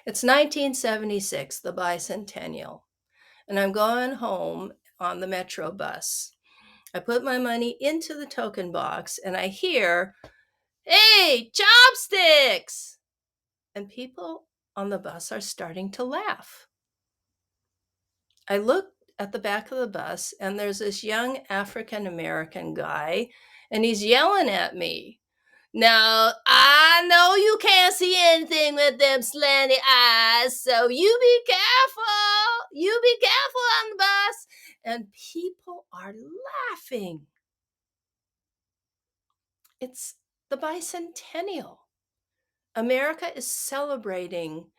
It's 1976, the bicentennial, and I'm going home on the Metro bus. I put my money into the token box and I hear, "Hey, chopsticks!" And people on the bus are starting to laugh. I look at the back of the bus and there's this young African American guy and he's yelling at me. "Now, I know you can't see anything with them slanty eyes, so you be careful. You be careful on the bus." And people are laughing. It's the bicentennial. America is celebrating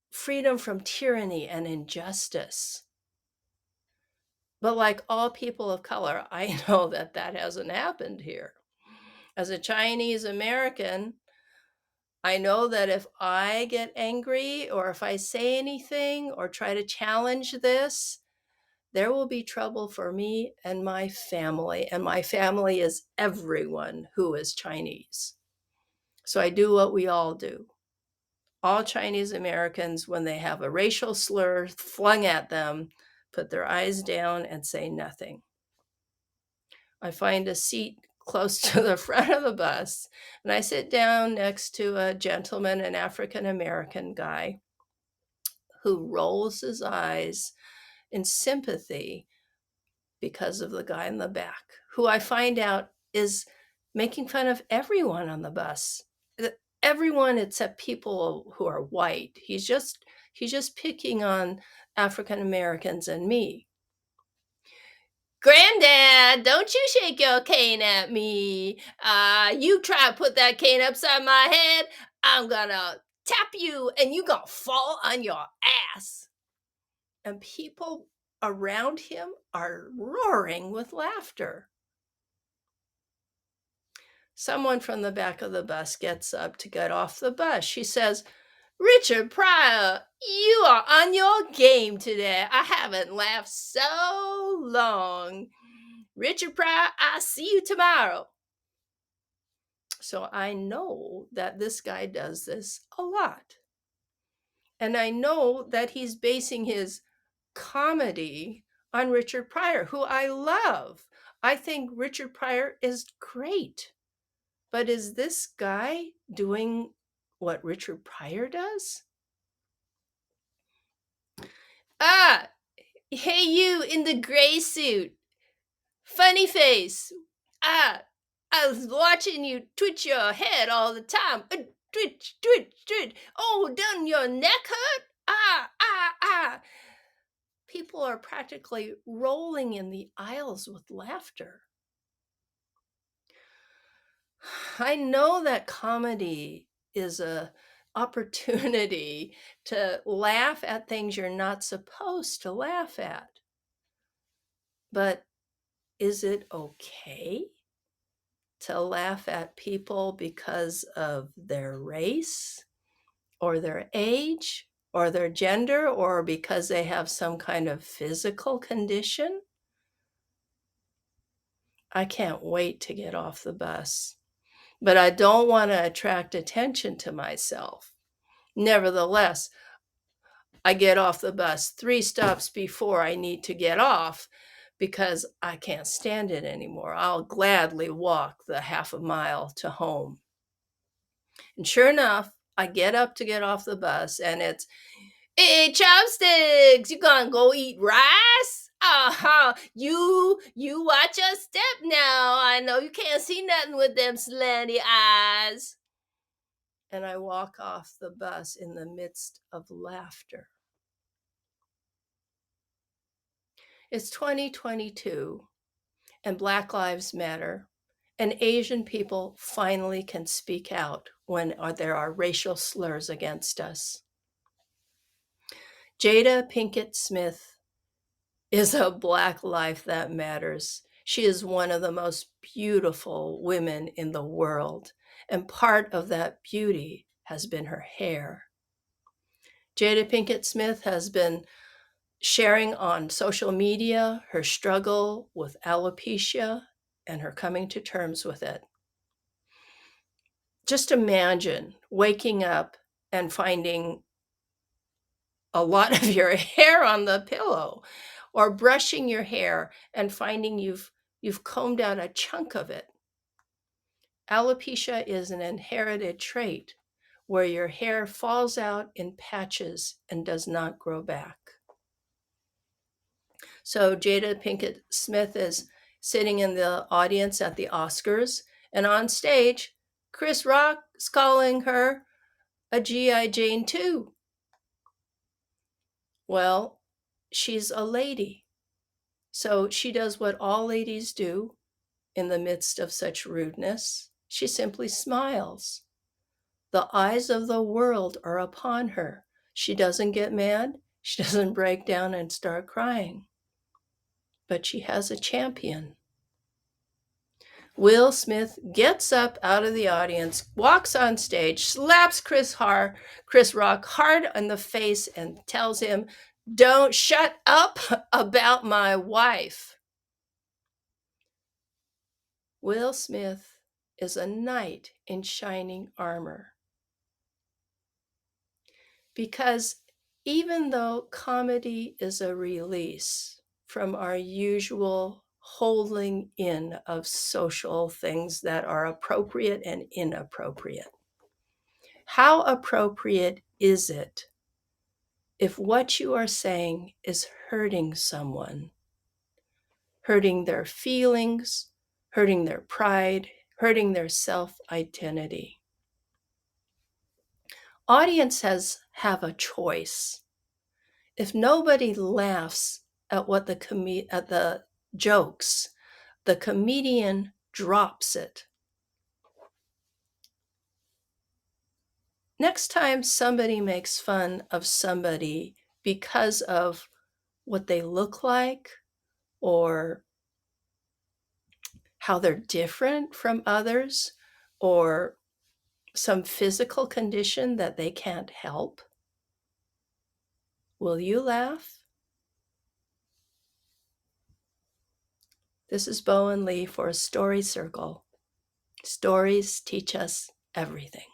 freedom from tyranny and injustice. But like all people of color, I know that that hasn't happened here. As a Chinese American, I know that if I get angry or if I say anything or try to challenge this, there will be trouble for me and my family. And my family is everyone who is Chinese. So I do what we all do. All Chinese Americans, when they have a racial slur flung at them, put their eyes down and say nothing. I find a seat close to the front of the bus, and I sit down next to a gentleman, an African American guy, who rolls his eyes in sympathy because of the guy in the back, who I find out is making fun of everyone on the bus. Everyone except people who are white. He's just picking on African Americans and me. "Granddad, don't you shake your cane at me. You try to put that cane upside my head, I'm gonna tap you and you gonna fall on your ass." And people around him are roaring with laughter. Someone from the back of the bus gets up to get off the bus. She says, "Richard Pryor, you are on your game today. I haven't laughed so long. Richard Pryor, I'll see you tomorrow." So I know that this guy does this a lot. And I know that he's basing his comedy on Richard Pryor, who I love. I think Richard Pryor is great. But is this guy doing what Richard Pryor does? "Ah, hey, you in the gray suit. Funny face. Ah, I was watching you twitch your head all the time. Twitch, twitch, twitch. Oh, doesn't your neck hurt? Ah, ah, ah." People are practically rolling in the aisles with laughter. I know that comedy is a opportunity to laugh at things you're not supposed to laugh at. But is it okay to laugh at people because of their race or their age or their gender or because they have some kind of physical condition? I can't wait to get off the bus, but I don't want to attract attention to myself. Nevertheless, I get off the bus 3 stops before I need to get off because I can't stand it anymore. I'll gladly walk the half a mile to home. And sure enough, I get up to get off the bus and it's, "Hey, chopsticks, you gonna go eat rice? You watch your step now. I know you can't see nothing with them slanty eyes." And I walk off the bus in the midst of laughter. It's 2022 and Black Lives Matter, and Asian people finally can speak out when there are racial slurs against us. Jada Pinkett Smith is a Black life that matters. She is one of the most beautiful women in the world, and part of that beauty has been her hair. Jada Pinkett Smith has been sharing on social media her struggle with alopecia and her coming to terms with it. Just imagine waking up and finding a lot of your hair on the pillow, or brushing your hair and finding you've combed out a chunk of it. Alopecia is an inherited trait where your hair falls out in patches and does not grow back. So Jada Pinkett Smith is sitting in the audience at the Oscars, and on stage, Chris Rock is calling her a G.I. Jane too. Well, she's a lady. So she does what all ladies do in the midst of such rudeness. She simply smiles. The eyes of the world are upon her. She doesn't get mad. She doesn't break down and start crying. But she has a champion. Will Smith gets up out of the audience, walks on stage, slaps Chris Rock hard on the face and tells him, "Don't shut up about my wife." Will Smith is a knight in shining armor. Because even though comedy is a release from our usual holding in of social things that are appropriate and inappropriate, how appropriate is it if what you are saying is hurting someone, hurting their feelings, hurting their pride, hurting their self-identity? Audiences have a choice. If nobody laughs at what at the jokes, the comedian drops it. Next time somebody makes fun of somebody because of what they look like or how they're different from others or some physical condition that they can't help, will you laugh? This is Bowen Lee for Story Circle. Stories teach us everything.